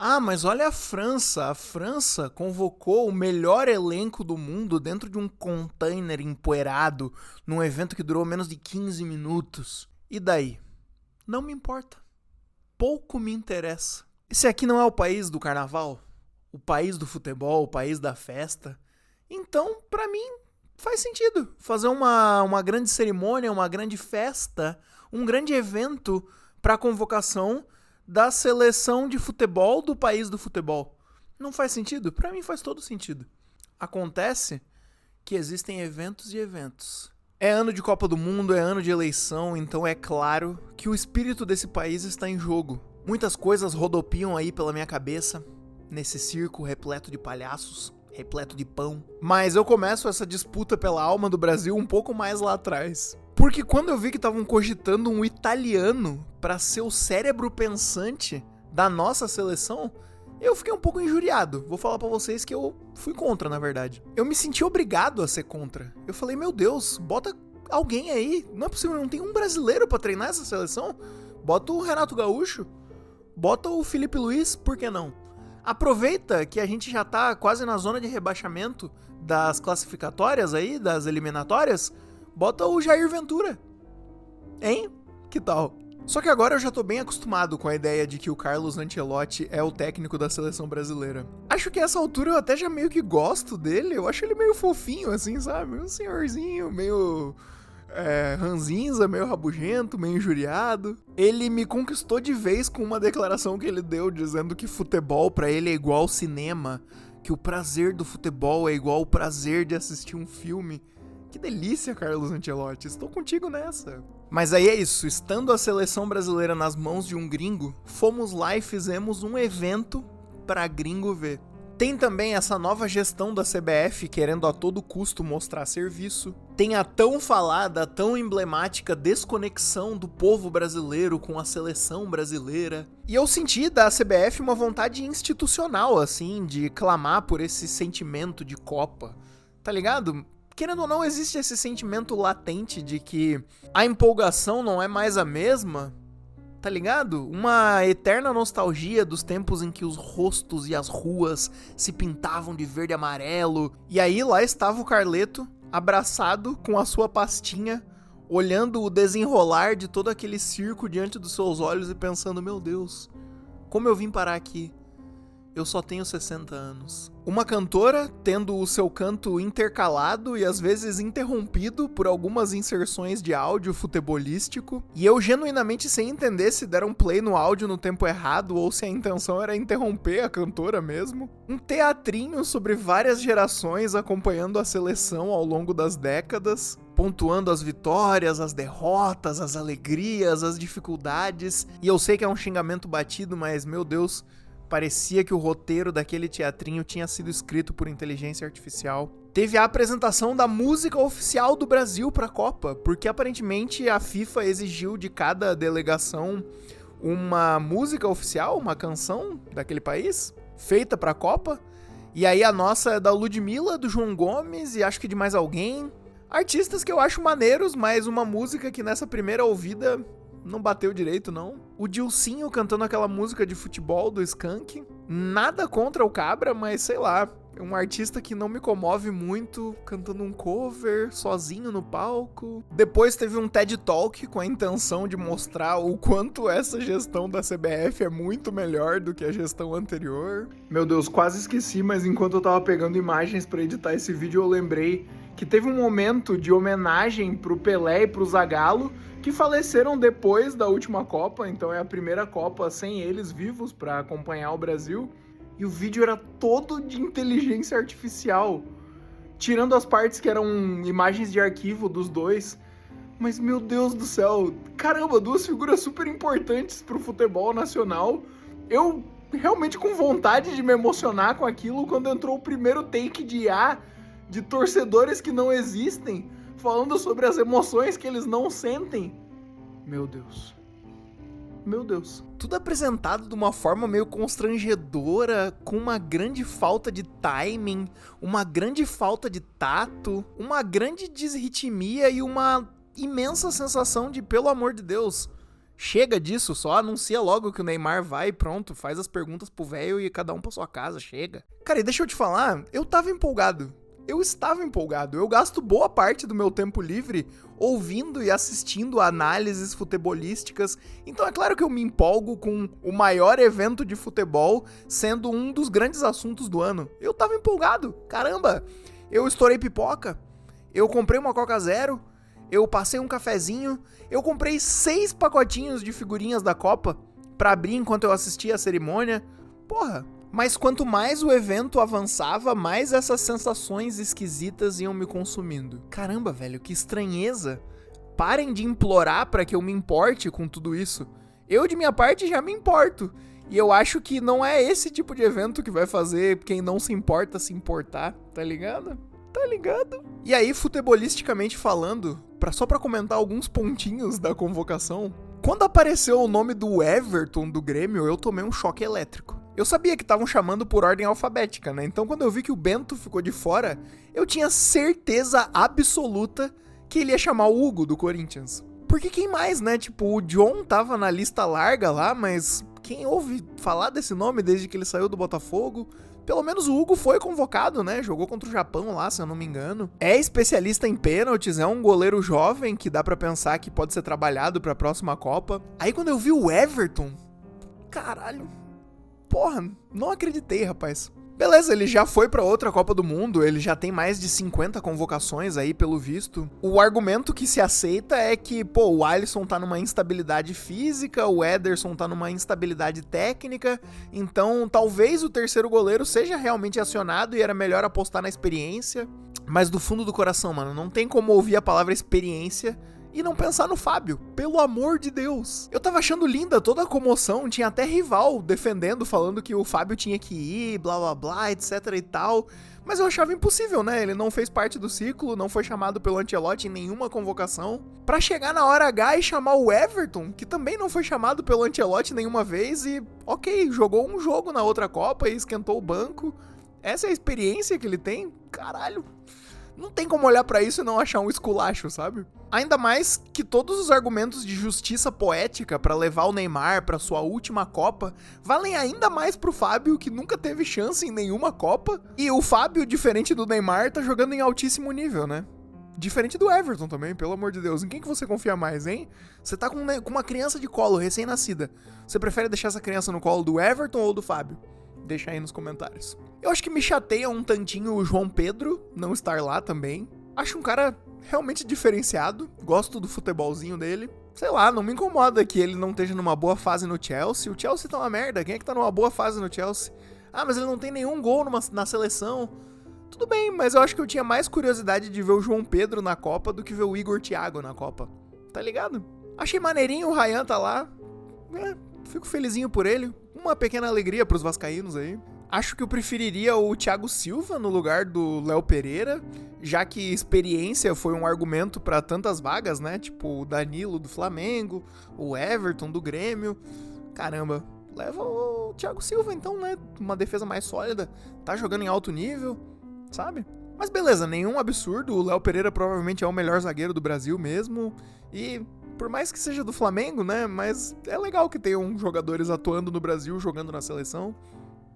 Ah, mas olha a França. A França convocou o melhor elenco do mundo dentro de um container empoeirado num evento que durou menos de 15 minutos. E daí? Não me importa. Pouco me interessa. Esse aqui não é o país do carnaval? O país do futebol, o país da festa? Então, pra mim, faz sentido fazer uma grande cerimônia, uma grande festa, um grande evento pra convocação da seleção de futebol do país do futebol. Não faz sentido? Pra mim faz todo sentido. Acontece que existem eventos e eventos. É ano de Copa do Mundo, é ano de eleição, então é claro que o espírito desse país está em jogo. Muitas coisas rodopiam aí pela minha cabeça, nesse circo repleto de palhaços, repleto de pão. Mas eu começo essa disputa pela alma do Brasil um pouco mais lá atrás. Porque quando eu vi que estavam cogitando um italiano para ser o cérebro pensante da nossa seleção, eu fiquei um pouco injuriado. Vou falar pra vocês que eu fui contra, na verdade. Eu me senti obrigado a ser contra. Eu falei, meu Deus, bota alguém aí. Não é possível, não tem um brasileiro pra treinar essa seleção. Bota o Renato Gaúcho. Bota o Felipe Luiz, por que não? Aproveita que a gente já tá quase na zona de rebaixamento das classificatórias aí, das eliminatórias. Bota o Jair Ventura. Hein? Que tal? Só que agora eu já tô bem acostumado com a ideia de que o Carlos Ancelotti é o técnico da seleção brasileira. Acho que a essa altura eu até já meio que gosto dele, eu acho ele meio fofinho assim, sabe? Um senhorzinho meio ranzinza, meio rabugento, meio injuriado. Ele me conquistou de vez com uma declaração que ele deu dizendo que futebol pra ele é igual cinema, que o prazer do futebol é igual o prazer de assistir um filme. Que delícia, Carlos Ancelotti, estou contigo nessa. Mas aí é isso, estando a seleção brasileira nas mãos de um gringo, fomos lá e fizemos um evento pra gringo ver. Tem também essa nova gestão da CBF querendo a todo custo mostrar serviço. Tem a tão falada, tão emblemática desconexão do povo brasileiro com a seleção brasileira. E eu senti da CBF uma vontade institucional, assim, de clamar por esse sentimento de Copa. Tá ligado? Querendo ou não, existe esse sentimento latente de que a empolgação não é mais a mesma, tá ligado? Uma eterna nostalgia dos tempos em que os rostos e as ruas se pintavam de verde e amarelo. E aí lá estava o Carleto, abraçado com a sua pastinha, olhando o desenrolar de todo aquele circo diante dos seus olhos e pensando, meu Deus, como eu vim parar aqui? Eu só tenho 60 anos. Uma cantora tendo o seu canto intercalado e às vezes interrompido por algumas inserções de áudio futebolístico. E eu genuinamente sem entender se deram play no áudio no tempo errado ou se a intenção era interromper a cantora mesmo. Um teatrinho sobre várias gerações acompanhando a seleção ao longo das décadas, pontuando as vitórias, as derrotas, as alegrias, as dificuldades. E eu sei que é um xingamento batido, mas meu Deus, parecia que o roteiro daquele teatrinho tinha sido escrito por inteligência artificial. Teve a apresentação da música oficial do Brasil para a Copa, porque aparentemente a FIFA exigiu de cada delegação uma música oficial, uma canção daquele país, feita para a Copa. E aí a nossa é da Ludmilla, do João Gomes e acho que de mais alguém. Artistas que eu acho maneiros, mas uma música que nessa primeira ouvida não bateu direito, não. O Dilcinho cantando aquela música de futebol do Skank. Nada contra o Cabra, mas sei lá. É um artista que não me comove muito, cantando um cover, sozinho no palco. Depois teve um TED Talk com a intenção de mostrar o quanto essa gestão da CBF é muito melhor do que a gestão anterior. Meu Deus, quase esqueci, mas enquanto eu tava pegando imagens pra editar esse vídeo, eu lembrei que teve um momento de homenagem pro Pelé e pro Zagallo, que faleceram depois da última Copa, então é a primeira Copa sem eles vivos para acompanhar o Brasil. E o vídeo era todo de inteligência artificial, tirando as partes que eram imagens de arquivo dos dois. Mas meu Deus do céu, caramba, duas figuras super importantes pro futebol nacional. Eu realmente com vontade de me emocionar com aquilo quando entrou o primeiro take de IA de torcedores que não existem, falando sobre as emoções que eles não sentem. Meu Deus. Meu Deus. Tudo apresentado de uma forma meio constrangedora, com uma grande falta de timing, uma grande falta de tato, uma grande desritmia e uma imensa sensação de, pelo amor de Deus, Chega disso, só anuncia logo que o Neymar vai e pronto, faz as perguntas pro velho e cada um pra sua casa, chega. Cara, e deixa eu te falar, eu estava empolgado. Eu gasto boa parte do meu tempo livre ouvindo e assistindo análises futebolísticas. Então é claro que eu me empolgo com o maior evento de futebol sendo um dos grandes assuntos do ano. Eu tava empolgado, caramba. Eu estourei pipoca, eu comprei uma Coca Zero, eu passei um cafezinho, eu comprei 6 pacotinhos de figurinhas da Copa pra abrir enquanto eu assistia a cerimônia. Porra. Mas quanto mais o evento avançava, mais essas sensações esquisitas iam me consumindo. Caramba, velho, que estranheza. Parem de implorar pra que eu me importe com tudo isso. Eu, de minha parte, já me importo. E eu acho que não é esse tipo de evento que vai fazer quem não se importa se importar, tá ligado? Tá ligado? E aí, futebolisticamente falando, só pra comentar alguns pontinhos da convocação, quando apareceu o nome do Everton do Grêmio, eu tomei um choque elétrico. Eu sabia que estavam chamando por ordem alfabética, né? Então quando eu vi que o Bento ficou de fora, eu tinha certeza absoluta que ele ia chamar o Hugo do Corinthians. Porque quem mais, né? Tipo, o John tava na lista larga lá, mas quem ouve falar desse nome desde que ele saiu do Botafogo? Pelo menos o Hugo foi convocado, né? Jogou contra o Japão lá, se eu não me engano. É especialista em pênaltis, é um goleiro jovem que dá pra pensar que pode ser trabalhado pra próxima Copa. Aí quando eu vi o Everton, caralho, porra, não acreditei, rapaz. Beleza, ele já foi pra outra Copa do Mundo, ele já tem mais de 50 convocações aí, pelo visto. O argumento que se aceita é que, pô, o Alisson tá numa instabilidade física, o Ederson tá numa instabilidade técnica, então talvez o terceiro goleiro seja realmente acionado e era melhor apostar na experiência. Mas do fundo do coração, mano, não tem como ouvir a palavra experiência e não pensar no Fábio, pelo amor de Deus. Eu tava achando linda toda a comoção, tinha até rival defendendo, falando que o Fábio tinha que ir, blá blá blá, etc e tal. Mas eu achava impossível, né? Ele não fez parte do ciclo, não foi chamado pelo Ancelotti em nenhuma convocação. Pra chegar na hora H e chamar o Everton, que também não foi chamado pelo Ancelotti nenhuma vez e, ok, jogou um jogo na outra Copa e esquentou o banco. Essa é a experiência que ele tem? Caralho. Não tem como olhar pra isso e não achar um esculacho, sabe? Ainda mais que todos os argumentos de justiça poética pra levar o Neymar pra sua última Copa valem ainda mais pro Fábio, que nunca teve chance em nenhuma Copa. E o Fábio, diferente do Neymar, tá jogando em altíssimo nível, né? Diferente do Everton também, pelo amor de Deus. Em quem que você confia mais, hein? Você tá com uma criança de colo, recém-nascida. Você prefere deixar essa criança no colo do Everton ou do Fábio? Deixa aí nos comentários. Eu acho que me chateia um tantinho o João Pedro não estar lá também. Acho um cara realmente diferenciado. Gosto do futebolzinho dele. Sei lá, não me incomoda que ele não esteja numa boa fase no Chelsea. O Chelsea tá uma merda. Quem é que tá numa boa fase no Chelsea? Ah, mas ele não tem nenhum gol na seleção. Tudo bem, mas eu acho que eu tinha mais curiosidade de ver o João Pedro na Copa do que ver o Igor Thiago na Copa. Tá ligado? Achei maneirinho o Ryan tá lá. Fico felizinho por ele. Uma pequena alegria pros vascaínos aí. Acho que eu preferiria o Thiago Silva no lugar do Léo Pereira, já que experiência foi um argumento pra tantas vagas, né? Tipo o Danilo do Flamengo, o Everton do Grêmio. Caramba, leva o Thiago Silva então, né? Uma defesa mais sólida, tá jogando em alto nível, sabe? Mas beleza, nenhum absurdo, o Léo Pereira provavelmente é o melhor zagueiro do Brasil mesmo, e por mais que seja do Flamengo, né? Mas é legal que tenham jogadores atuando no Brasil, jogando na seleção.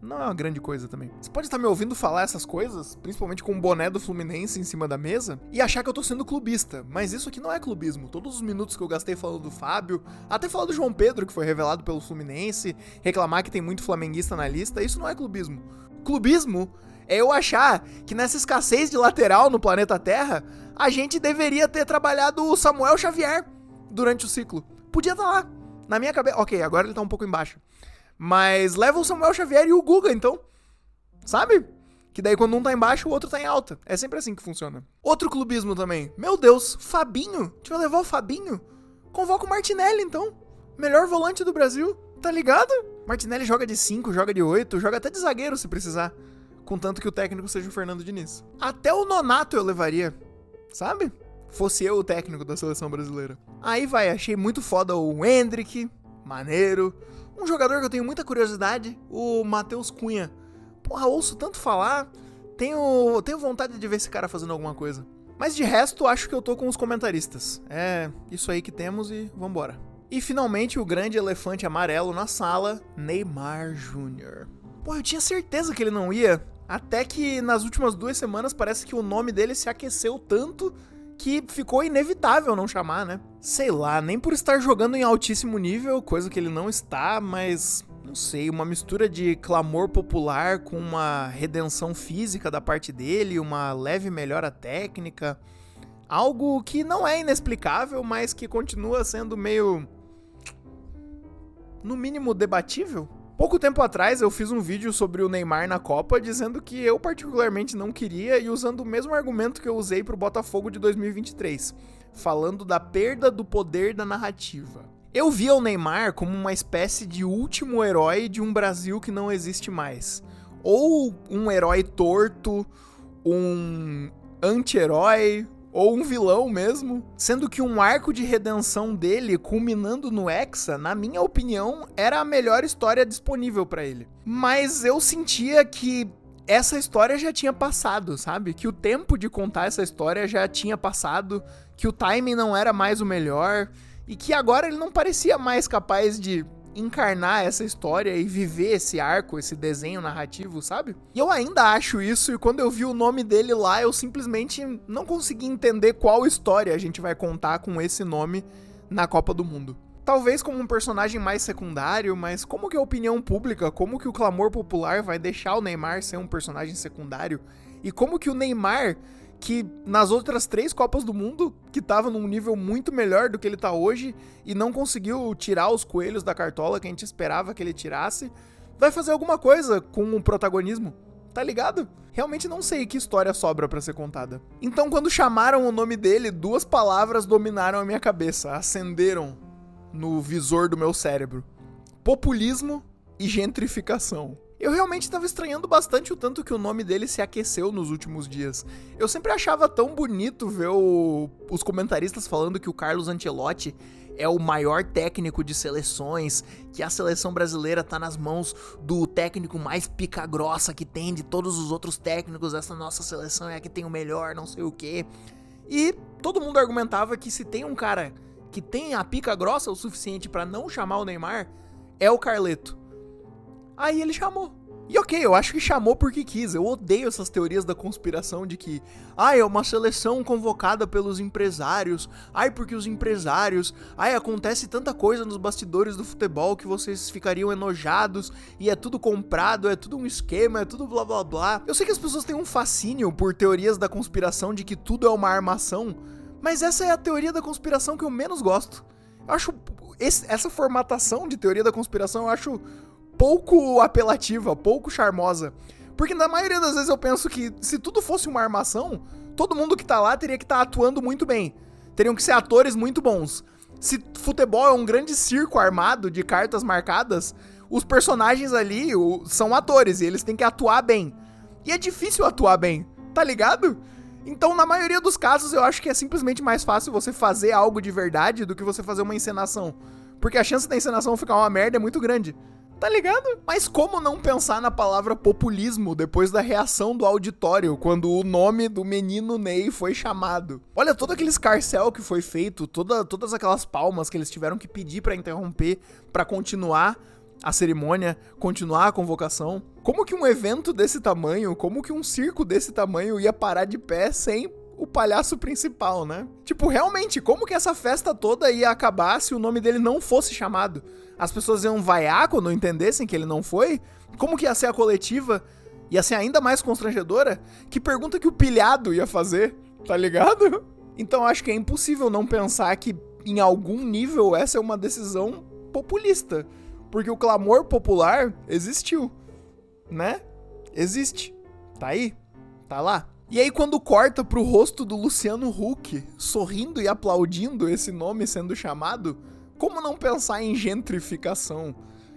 Não é uma grande coisa também. Você pode estar me ouvindo falar essas coisas, principalmente com o boné do Fluminense em cima da mesa, e achar que eu tô sendo clubista, mas isso aqui não é clubismo. Todos os minutos que eu gastei falando do Fábio, até falando do João Pedro, que foi revelado pelo Fluminense, reclamar que tem muito flamenguista na lista, isso não é clubismo. Clubismo é eu achar que nessa escassez de lateral no planeta Terra, a gente deveria ter trabalhado o Samuel Xavier durante o ciclo. Podia estar lá. Na minha cabeça... Ok, agora ele tá um pouco embaixo. Mas leva o Samuel Xavier e o Guga, então. Sabe? Que daí quando um tá embaixo, o outro tá em alta. É sempre assim que funciona. Outro clubismo também. Meu Deus, Fabinho? A gente vai levar o Fabinho? Convoca o Martinelli, então. Melhor volante do Brasil. Tá ligado? Martinelli joga de 5, joga de 8, joga até de zagueiro se precisar. Contanto que o técnico seja o Fernando Diniz. Até o Nonato eu levaria. Sabe? Fosse eu o técnico da seleção brasileira. Aí vai, achei muito foda o Endrick. Maneiro. Um jogador que eu tenho muita curiosidade, o Matheus Cunha. Porra, ouço tanto falar, tenho vontade de ver esse cara fazendo alguma coisa. Mas de resto, acho que eu tô com os comentaristas. É isso aí que temos e vambora. E finalmente o grande elefante amarelo na sala, Neymar Jr. Pô, eu tinha certeza que ele não ia, até que nas últimas 2 semanas parece que o nome dele se aqueceu tanto que ficou inevitável não chamar, né? Sei lá, nem por estar jogando em altíssimo nível, coisa que ele não está, mas não sei, uma mistura de clamor popular com uma redenção física da parte dele, uma leve melhora técnica, algo que não é inexplicável, mas que continua sendo meio, no mínimo, debatível. Pouco tempo atrás eu fiz um vídeo sobre o Neymar na Copa dizendo que eu particularmente não queria e usando o mesmo argumento que eu usei pro Botafogo de 2023, falando da perda do poder da narrativa. Eu via o Neymar como uma espécie de último herói de um Brasil que não existe mais. Ou um herói torto, um anti-herói, ou um vilão mesmo, sendo que um arco de redenção dele, culminando no Hexa, na minha opinião, era a melhor história disponível pra ele. Mas eu sentia que essa história já tinha passado, sabe? Que o tempo de contar essa história já tinha passado, que o timing não era mais o melhor, e que agora ele não parecia mais capaz de encarnar essa história e viver esse arco, esse desenho narrativo, sabe? E eu ainda acho isso, e quando eu vi o nome dele lá, eu simplesmente não consegui entender qual história a gente vai contar com esse nome na Copa do Mundo. Talvez como um personagem mais secundário, mas como que a opinião pública, como que o clamor popular vai deixar o Neymar ser um personagem secundário? E como que o Neymar, que nas outras 3 Copas do Mundo, que tava num nível muito melhor do que ele tá hoje e não conseguiu tirar os coelhos da cartola que a gente esperava que ele tirasse, vai fazer alguma coisa com o protagonismo, tá ligado? Realmente não sei que história sobra pra ser contada. Então quando chamaram o nome dele, 2 palavras dominaram a minha cabeça, acenderam no visor do meu cérebro: populismo e gentrificação. Eu realmente estava estranhando bastante o tanto que o nome dele se aqueceu nos últimos dias. Eu sempre achava tão bonito ver os comentaristas falando que o Carlos Ancelotti é o maior técnico de seleções, que a seleção brasileira tá nas mãos do técnico mais pica-grossa que tem de todos os outros técnicos, essa nossa seleção é a que tem o melhor, não sei o quê. E todo mundo argumentava que se tem um cara que tem a pica grossa o suficiente pra não chamar o Neymar, é o Carleto. Aí ele chamou. E ok, eu acho que chamou porque quis. Eu odeio essas teorias da conspiração de que é uma seleção convocada pelos empresários. Porque os empresários... acontece tanta coisa nos bastidores do futebol que vocês ficariam enojados e é tudo comprado, é tudo um esquema, é tudo blá blá blá. Eu sei que as pessoas têm um fascínio por teorias da conspiração de que tudo é uma armação, mas essa é a teoria da conspiração que eu menos gosto. Eu acho... essa formatação de teoria da conspiração eu acho pouco apelativa, pouco charmosa. Porque na maioria das vezes eu penso que se tudo fosse uma armação, todo mundo que tá lá teria que estar atuando muito bem. Teriam que ser atores muito bons. Se futebol é um grande circo armado de cartas marcadas, os personagens ali são atores e eles têm que atuar bem. E é difícil atuar bem, tá ligado? Então, na maioria dos casos, eu acho que é simplesmente mais fácil você fazer algo de verdade do que você fazer uma encenação. Porque a chance da encenação ficar uma merda é muito grande. Tá ligado? Mas como não pensar na palavra populismo depois da reação do auditório quando o nome do menino Ney foi chamado? Olha todo aquele escarcéu que foi feito, todas aquelas palmas que eles tiveram que pedir pra interromper, pra continuar a cerimônia, continuar a convocação. Como que um evento desse tamanho, como que um circo desse tamanho ia parar de pé sem o palhaço principal, né? Tipo, realmente, como que essa festa toda ia acabar se o nome dele não fosse chamado? As pessoas iam vaiar quando entendessem que ele não foi? Como que ia ser a coletiva? Ia ser ainda mais constrangedora? Que pergunta que o pilhado ia fazer, tá ligado? Então acho que é impossível não pensar que em algum nível essa é uma decisão populista. Porque o clamor popular existiu, né? Existe. Tá aí. Tá lá. E aí quando corta pro rosto do Luciano Huck, sorrindo e aplaudindo esse nome sendo chamado, como não pensar em gentrificação,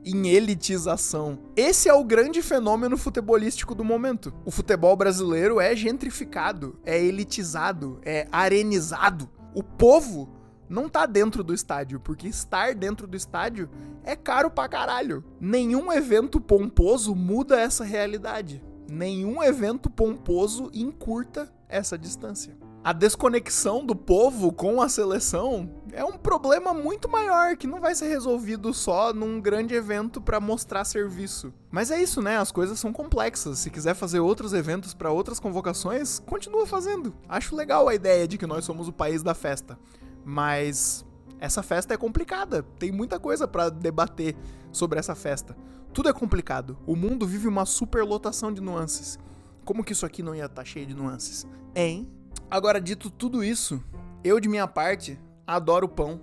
em elitização? Esse é o grande fenômeno futebolístico do momento. O futebol brasileiro é gentrificado, é elitizado, é arenizado. O povo não tá dentro do estádio, porque estar dentro do estádio é caro pra caralho. Nenhum evento pomposo muda essa realidade. Nenhum evento pomposo encurta essa distância. A desconexão do povo com a seleção é um problema muito maior que não vai ser resolvido só num grande evento pra mostrar serviço. Mas é isso, né? As coisas são complexas. Se quiser fazer outros eventos pra outras convocações, continua fazendo. Acho legal a ideia de que nós somos o país da festa. Mas essa festa é complicada. Tem muita coisa pra debater sobre essa festa. Tudo é complicado. O mundo vive uma superlotação de nuances. Como que isso aqui não ia estar cheio de nuances? Hein? Agora, dito tudo isso, eu de minha parte adoro pão,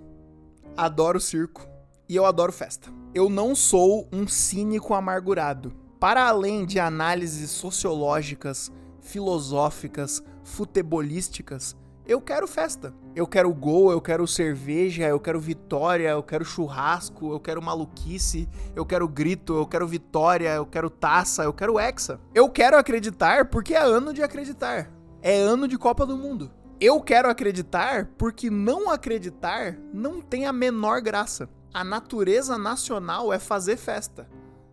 adoro circo e eu adoro festa. Eu não sou um cínico amargurado. Para além de análises sociológicas, filosóficas, futebolísticas, eu quero festa. Eu quero gol, eu quero cerveja, eu quero vitória, eu quero churrasco, eu quero maluquice, eu quero grito, eu quero vitória, eu quero taça, eu quero hexa. Eu quero acreditar porque é ano de acreditar. É ano de Copa do Mundo. Eu quero acreditar porque não acreditar não tem a menor graça. A natureza nacional é fazer festa.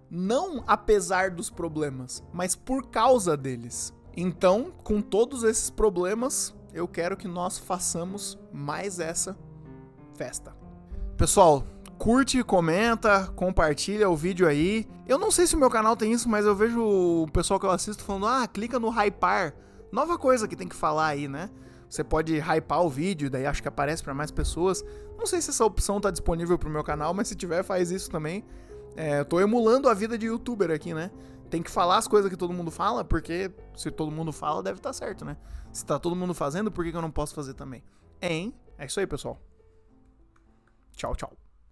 Não apesar dos problemas, mas por causa deles. Então, com todos esses problemas, eu quero que nós façamos mais essa festa. Pessoal, curte, comenta, compartilha o vídeo aí. Eu não sei se o meu canal tem isso, mas eu vejo o pessoal que eu assisto falando, clica no hypar. Nova coisa que tem que falar aí, né? Você pode hypar o vídeo, daí acho que aparece pra mais pessoas. Não sei se essa opção tá disponível pro meu canal, mas se tiver, faz isso também. Eu tô emulando a vida de youtuber aqui, né? Tem que falar as coisas que todo mundo fala, porque se todo mundo fala, deve estar certo, né? Se tá todo mundo fazendo, por que eu não posso fazer também? Hein? É isso aí, pessoal. Tchau, tchau.